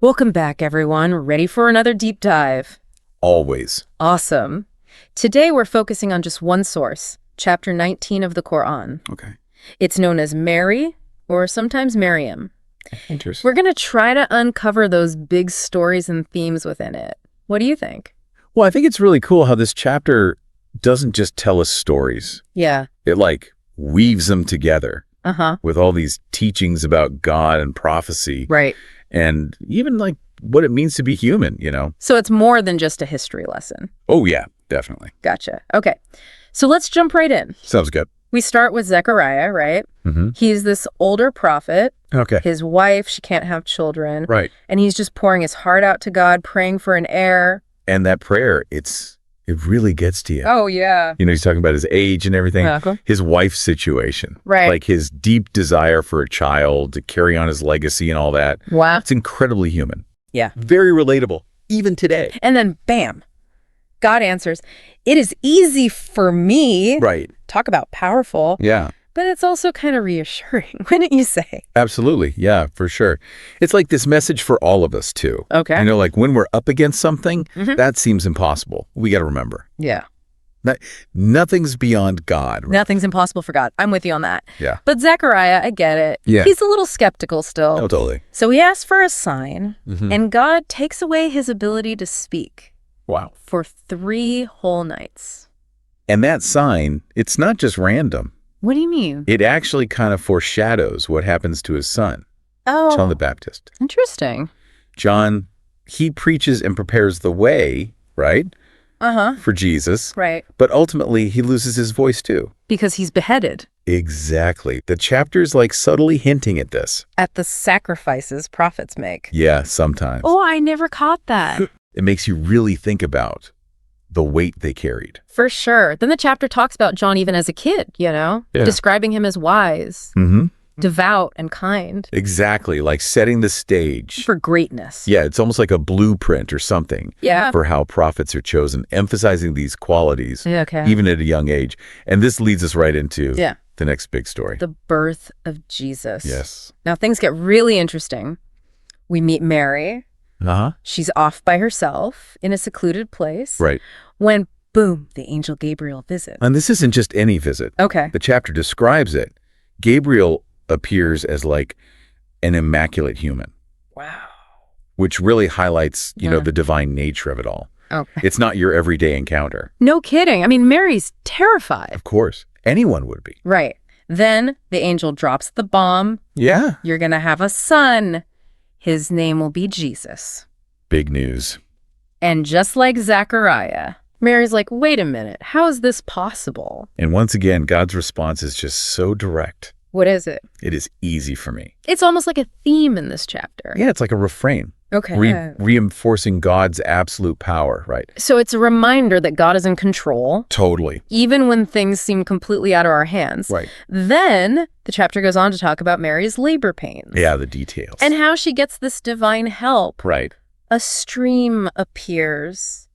Welcome back, everyone. Ready for another deep dive? Always. Awesome. Today we're focusing on just one source, chapter 19 of the Quran. Okay. It's known as Mary, or sometimes Maryam. Interesting. We're going to try to uncover those big stories and themes within it. What do you think? Well, I think it's really cool how this chapter doesn't just tell us stories. Yeah. It weaves them together Uh-huh. with all these teachings about God and prophecy. Right. And even what it means to be human, So it's more than just a history lesson. Oh, yeah, definitely. Gotcha. Okay. So let's jump right in. Sounds good. We start with Zakariya, right? Mm-hmm. He's this older prophet. Okay. His wife, she can't have children. Right. And he's just pouring his heart out to God, praying for an heir. And that prayer, it really gets to you. Oh, yeah. He's talking about his age and everything. Okay. His wife's situation. Right. His deep desire for a child to carry on his legacy and all that. Wow. It's incredibly human. Yeah. Very relatable, even today. And then, bam, God answers, "It is easy for me." Right. Talk about powerful. Yeah. But it's also kind of reassuring, wouldn't you say? Absolutely. Yeah, for sure. It's like this message for all of us, too. Okay. When we're up against something, Mhm. that seems impossible. We got to remember. Yeah. Nothing's beyond God. Right? Nothing's impossible for God. I'm with you on that. Yeah. But Zakariya, I get it. Yeah. He's a little skeptical still. Oh, totally. So he asks for a sign, Mhm. and God takes away his ability to speak Wow. for 3 whole nights. And that sign, it's not just random. What do you mean? It actually kind of foreshadows what happens to his son, Oh, John the Baptist. interesting. John, he preaches and prepares the way, right, Uh-huh. for Jesus. Right. But ultimately, he loses his voice, too. Because he's beheaded Exactly. The chapter's subtly hinting at this. at the sacrifices prophets make. Yeah, sometimes. Oh, I never caught that. It makes you really think about the weight they carried. For sure. Then the chapter talks about John even as a kid, Yeah. describing him as wise, Mm-hmm. devout, and kind Exactly, setting the stage. for greatness. Yeah, it's almost like a blueprint or something Yeah. for how prophets are chosen, emphasizing these qualities, Okay. even at a young age. And this leads us right into Yeah. the next big story. The birth of Jesus. Yes. Now things get really interesting. We meet Mary. Uh-huh. She's off by herself in a secluded place. Right. When, boom, the angel Gabriel visits. And this isn't just any visit. Okay. The chapter describes it. Gabriel appears as an immaculate human, Wow. which really highlights, Yeah. the divine nature of it all. Okay. It's not your everyday encounter. No kidding. I mean, Mary's terrified. Of course. Anyone would be. Right. Then the angel drops the bomb. Yeah. You're going to have a son. His name will be Jesus. Big news. And just like Zakariya, Mary's like, wait a minute, how is this possible? And once again, God's response is just so direct. What is it? It is easy for me. It's almost like a theme in this chapter. Yeah, it's like a refrain. Okay. Reinforcing God's absolute power, right? So it's a reminder that God is in control, Totally. even when things seem completely out of our hands. Right. Then the chapter goes on to talk about Mary's labor pains. Yeah, the details. And how she gets this divine help. Right. A stream appears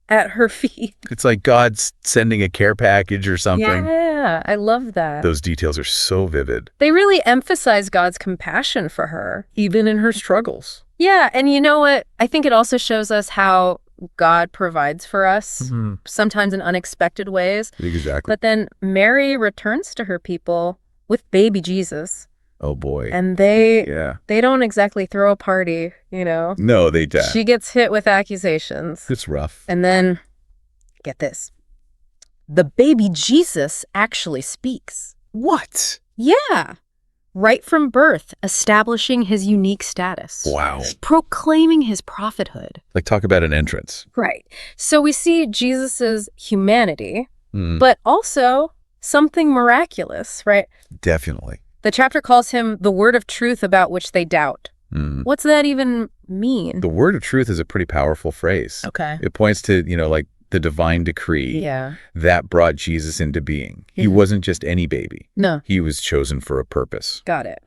at her feet. It's like God's sending a care package or something. Yeah, I love that. Those details are so vivid. They really emphasize God's compassion for her. Even in her struggles. Yeah, and you know what? I think it also shows us how God provides for us, sometimes in unexpected ways. Exactly. But then Mary returns to her people with baby Jesus. Oh, boy. And they don't exactly throw a party, No, they don't. She gets hit with accusations. It's rough. And then, get this, the baby Jesus actually speaks. What? Yeah. Right from birth, establishing his unique status. Wow. Proclaiming his prophethood. Talk about an entrance. Right. So we see Jesus's humanity, Mm, but also something miraculous, right? definitely. The chapter calls him the word of truth about which they doubt. Mm. What's that even mean? The word of truth is a pretty powerful phrase. Okay. It points to, the divine decree Yeah. that brought Jesus into being. He wasn't just any baby. No, He was chosen for a purpose. got it.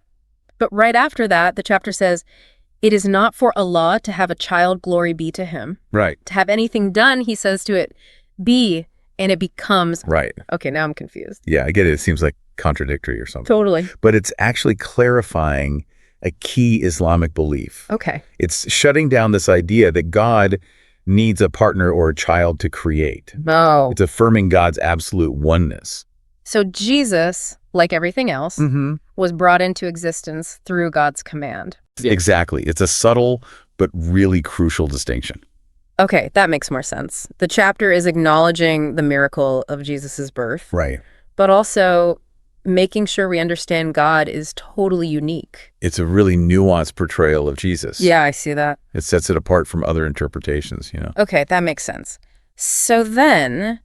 But right after that, the chapter says, it is not for Allah to have a child, glory be to him. Right. To have anything done, he says to it, be, and it becomes. Right. Okay, now I'm confused. Yeah, I get it. It seems like contradictory or something. Totally. But it's actually clarifying a key Islamic belief. Okay. It's shutting down this idea that God needs a partner or a child to create. Oh. It's affirming God's absolute oneness. So Jesus, like everything else, was brought into existence through God's command. Exactly. It's a subtle but really crucial distinction. Okay, that makes more sense. The chapter is acknowledging the miracle of Jesus's birth. Right. But also making sure we understand God is totally unique. It's a really nuanced portrayal of Jesus. Yeah, I see that. It sets it apart from other interpretations, Okay, that makes sense. So then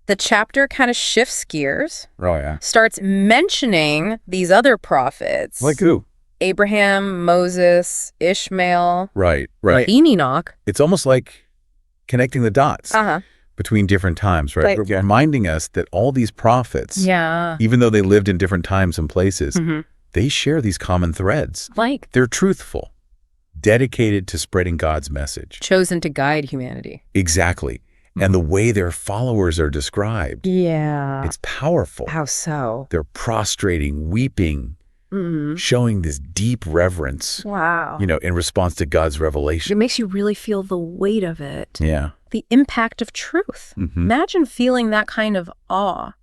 the chapter kind of shifts gears. Oh, yeah. Starts mentioning these other prophets. Like who? Abraham, Moses, Ishmael. Right. Enoch. It's almost like connecting the dots between different times, right? Like, reminding us that all these prophets, even though they lived in different times and places, they share these common threads. Like? They're truthful, dedicated to spreading God's message. Chosen to guide humanity. Exactly. And the way their followers are described, it's powerful. How so? They're prostrating, weeping, showing this deep reverence. Wow. In response to God's revelation. It makes you really feel the weight of it. Yeah. The impact of truth. Imagine feeling that kind of awe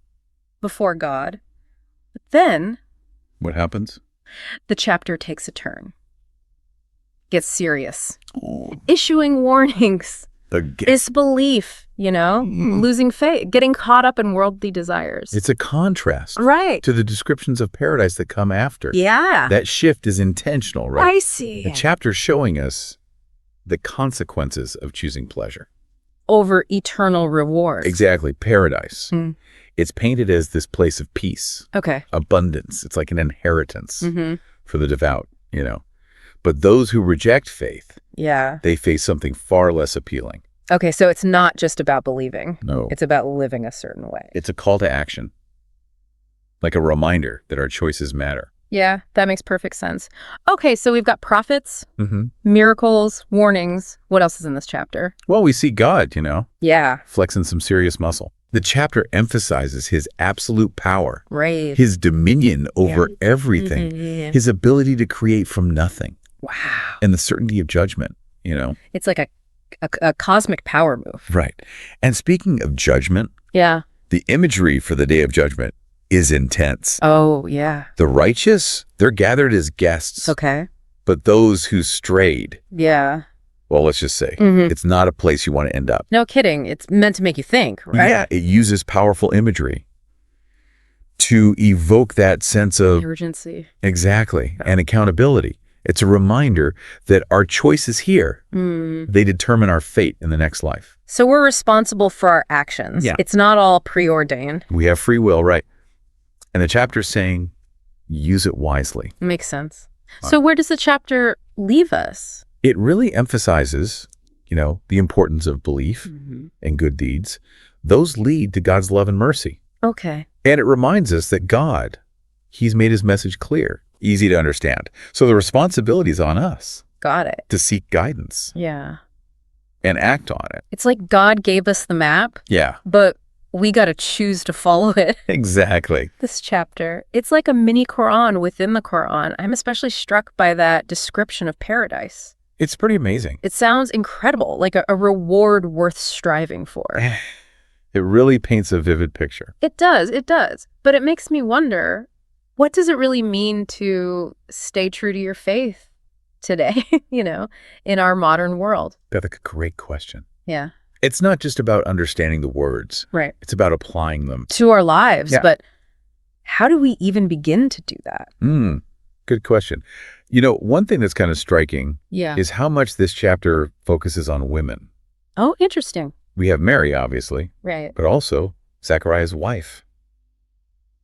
before God. But then... What happens? The chapter takes a turn. Gets serious. Issuing warnings. Disbelief, losing faith, getting caught up in worldly desires. It's a contrast to the descriptions of paradise that come after. Yeah. That shift is intentional, right? I see. The chapter's showing us the consequences of choosing pleasure. Over eternal rewards. Exactly. Paradise. It's painted as this place of peace. Okay. Abundance. It's like an inheritance for the devout, But those who reject faith, they face something far less appealing. Okay, so it's not just about believing. No. It's about living a certain way. It's a call to action, like a reminder that our choices matter. Yeah, that makes perfect sense. Okay, so we've got prophets, miracles, warnings. What else is in this chapter? Well, we see God, Yeah. flexing some serious muscle. The chapter emphasizes his absolute power, Right. his dominion over everything, his ability to create from nothing. Wow. And the certainty of judgment, It's like a cosmic power move. Right. And speaking of judgment, the imagery for the day of judgment is intense. Oh, yeah. The righteous, they're gathered as guests. Okay. But those who strayed, Yeah. well, let's just say, it's not a place you want to end up. No kidding. It's meant to make you think, right? Yeah, it uses powerful imagery to evoke that sense of urgency. Exactly. And accountability. It's a reminder that our choices here, they determine our fate in the next life. So we're responsible for our actions. Yeah. It's not all preordained. We have free will, right? And the chapter's saying, use it wisely. Makes sense. So where does the chapter leave us? It really emphasizes, the importance of belief and good deeds. Those lead to God's love and mercy. Okay. And it reminds us that God, he's made his message clear, easy to understand. So the responsibility is on us. Got it. To seek guidance. Yeah. And act on it. It's like God gave us the map. Yeah. But we got to choose to follow it. Exactly. This chapter, it's like a mini Quran within the Quran. I'm especially struck by that description of paradise. It's pretty amazing. It sounds incredible, like a reward worth striving for. It really paints a vivid picture. It does. But it makes me wonder, what does it really mean to stay true to your faith today, in our modern world? That's a great question. Yeah. It's not just about understanding the words. Right. It's about applying them. To our lives. Yeah. But how do we even begin to do that? Good question. One thing that's kind of striking is how much this chapter focuses on women. Oh, interesting. We have Mary, obviously. Right. But also Zakariya's wife.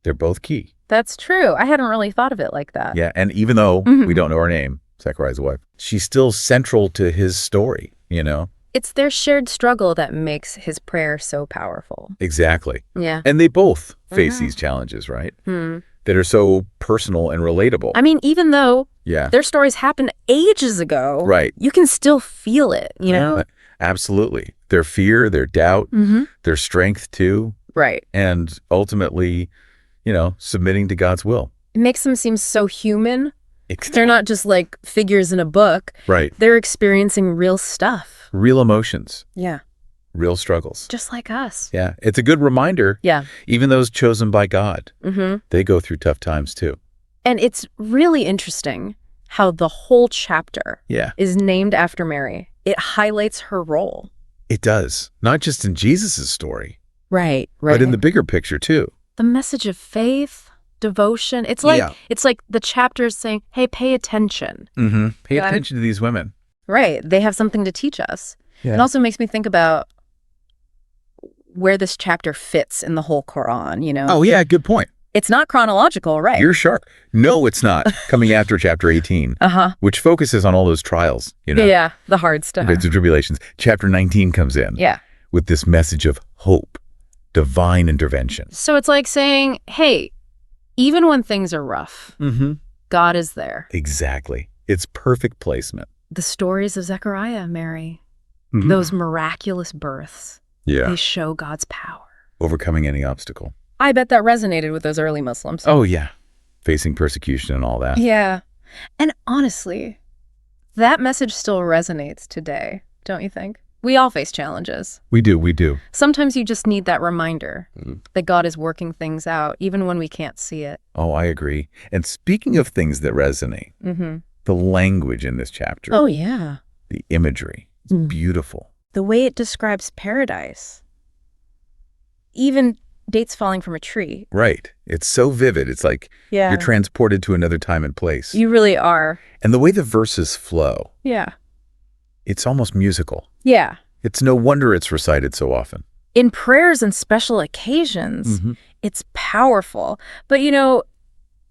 They're both key. That's true. I hadn't really thought of it like that. Yeah, and even though we don't know her name, Zakariya's wife, she's still central to his story, It's their shared struggle that makes his prayer so powerful. Exactly. Yeah. And they both face these challenges, right? That are so personal and relatable. I mean, even though their stories happened ages ago, right? You can still feel it, Absolutely. Their fear, their doubt, their strength too. Right. And ultimately, submitting to God's will. It makes them seem so human, They're not just like figures in a book. Right. They're experiencing real stuff. Real emotions. Yeah. Real struggles. Just like us. Yeah. It's a good reminder. Yeah. Even those chosen by God, they go through tough times too. And it's really interesting how the whole chapter is named after Mary. It highlights her role. It does. Not just in Jesus' story. Right. But in the bigger picture too. The message of faith, devotion. It's like the chapter is saying, hey, pay attention. Pay attention to these women. Right. They have something to teach us. Yeah. It also makes me think about where this chapter fits in the whole Quran, you know? Oh, yeah. Good point. It's not chronological, right? You're sharp. No, it's not. Coming after chapter 18, which focuses on all those trials, you know? Yeah, the hard stuff. The tribulations. Chapter 19 comes in with this message of hope, divine intervention. So it's like saying, hey, even when things are rough, God is there. Exactly. It's perfect placement. The stories of Zakariya, Mary, those miraculous births, they show God's power. Overcoming any obstacle. I bet that resonated with those early Muslims. Oh, yeah. Facing persecution and all that. Yeah. And honestly, that message still resonates today, don't you think? We all face challenges. We do. Sometimes you just need that reminder that God is working things out, even when we can't see it. Oh, I agree. And speaking of things that resonate, the language in this chapter. Oh, yeah. The imagery. It's beautiful. The way it describes paradise. Even dates falling from a tree. Right. It's so vivid. It's like you're transported to another time and place. You really are. And the way the verses flow. Yeah. It's almost musical. Yeah. It's no wonder it's recited so often. In prayers and special occasions, it's powerful. But, you know,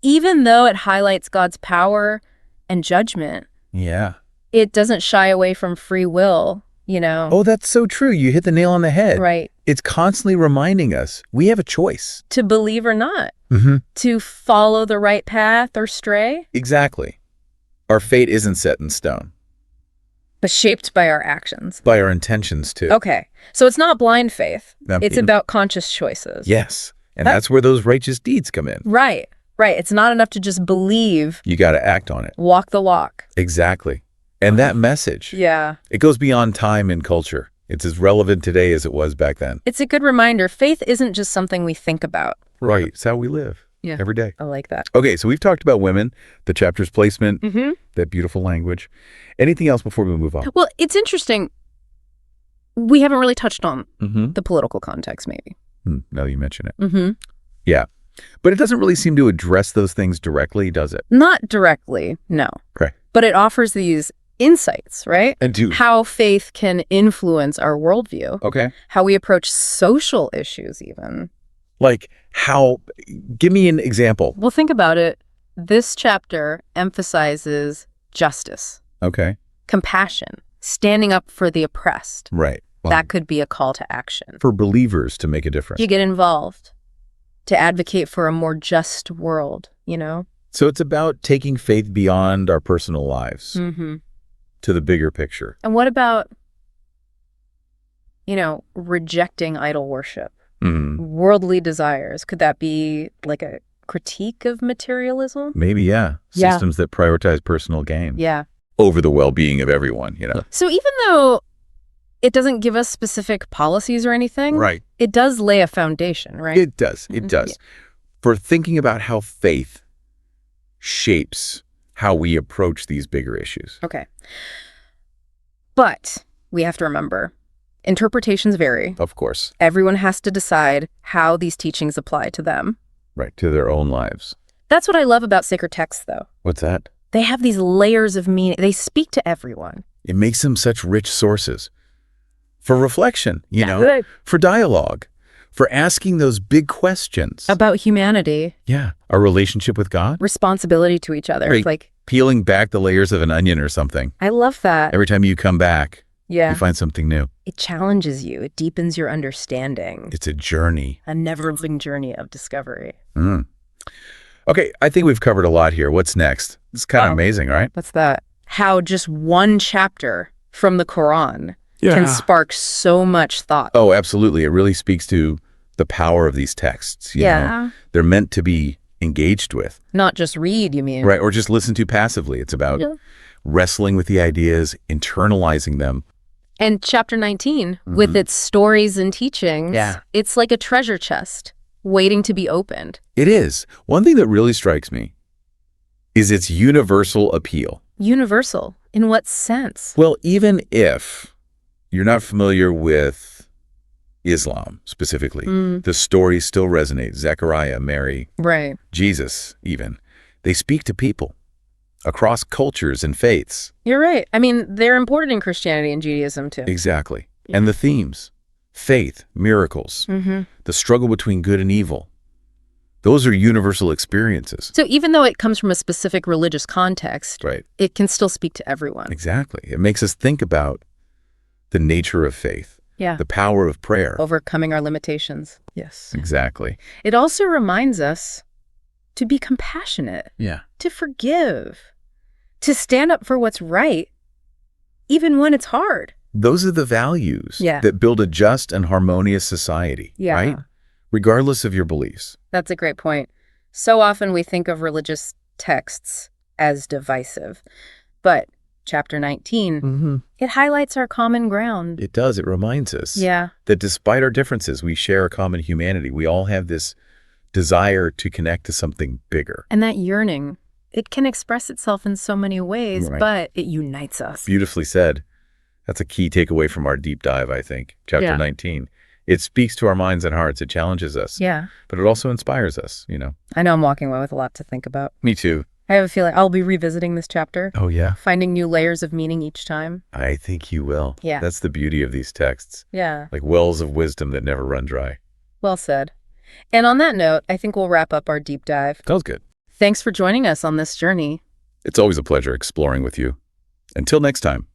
even though it highlights God's power and judgment, it doesn't shy away from free will, you know. Oh, that's so true. You hit the nail on the head. Right. It's constantly reminding us we have a choice. To believe or not. To follow the right path or stray. Exactly. Our fate isn't set in stone. But shaped by our actions. By our intentions, too. Okay. So it's not blind faith. It's about conscious choices. Yes. And that's where those righteous deeds come in. Right. Right. It's not enough to just believe. You got to act on it. Walk the walk. Exactly. And that message. It goes beyond time and culture. It's as relevant today as it was back then. It's a good reminder. Faith isn't just something we think about. Right. It's how we live. Every day. I like that. Okay, so we've talked about women, the chapter's placement, that beautiful language. Anything else before we move on? Well, it's interesting. We haven't really touched on the political context, maybe. Now that you mention it. Yeah. But it doesn't really seem to address those things directly, does it? Not directly, no. Okay. But it offers these insights, right? And how faith can influence our worldview. Okay. How we approach social issues, even. Like how, give me an example. Well, think about it. This chapter emphasizes justice. Okay. Compassion. Standing up for the oppressed. Right. Well, that could be a call to action. For believers to make a difference. You get involved. To advocate for a more just world, you know? So it's about taking faith beyond our personal lives. To the bigger picture. And what about, you know, rejecting idol worship? Worldly desires. Could that be like a critique of materialism? Maybe, yeah. Systems that prioritize personal gain. Yeah. Over the well-being of everyone, you know. So even though it doesn't give us specific policies or anything, right, it does lay a foundation, right? It does. It does. For thinking about how faith shapes how we approach these bigger issues. Okay. But we have to remember, interpretations vary. Of course. Everyone has to decide how these teachings apply to them. Right, to their own lives. That's what I love about sacred texts, though. What's that? They have these layers of meaning. They speak to everyone. It makes them such rich sources for reflection, you know, for dialogue, for asking those big questions. About humanity. Yeah. Our relationship with God. Responsibility to each other. Right. It's like peeling back the layers of an onion or something. I love that. Every time you come back, you find something new. It challenges you. It deepens your understanding. It's a journey. A never-ending journey of discovery. Okay, I think we've covered a lot here. What's next? It's kind of amazing, right? What's that? How just one chapter from the Quran can spark so much thought. Oh, absolutely. It really speaks to the power of these texts. You know? They're meant to be engaged with. Not just read, you mean? Right, or just listen to passively. It's about wrestling with the ideas, internalizing them. And chapter 19, with its stories and teachings, it's like a treasure chest waiting to be opened. It is. One thing that really strikes me is its universal appeal. Universal? In what sense? Well, even if you're not familiar with Islam specifically, the stories still resonate. Zakariya, Mary, Jesus even. They speak to people across cultures and faiths. You're right. I mean, they're important in Christianity and Judaism too. Exactly. And the themes, faith, miracles, the struggle between good and evil, those are universal experiences. So even though it comes from a specific religious context, it can still speak to everyone. Exactly. It makes us think about the nature of faith, the power of prayer. Overcoming our limitations. Yes. Exactly. It also reminds us to be compassionate, to forgive, to stand up for what's right, even when it's hard. Those are the values that build a just and harmonious society, right? Regardless of your beliefs. That's a great point. So often we think of religious texts as divisive, but chapter 19, it highlights our common ground. It does. It reminds us that despite our differences, we share a common humanity. We all have this desire to connect to something bigger. And that yearning, it can express itself in so many ways, but it unites us. Beautifully said. That's a key takeaway from our deep dive, I think. Chapter 19. It speaks to our minds and hearts. It challenges us. But it also inspires us, you know. I know I'm walking away with a lot to think about. Me too. I have a feeling I'll be revisiting this chapter. Oh, yeah? Finding new layers of meaning each time. I think you will. Yeah. That's the beauty of these texts. Yeah. Like wells of wisdom that never run dry. Well said. And on that note, I think we'll wrap up our deep dive. Sounds good. Thanks for joining us on this journey. It's always a pleasure exploring with you. Until next time.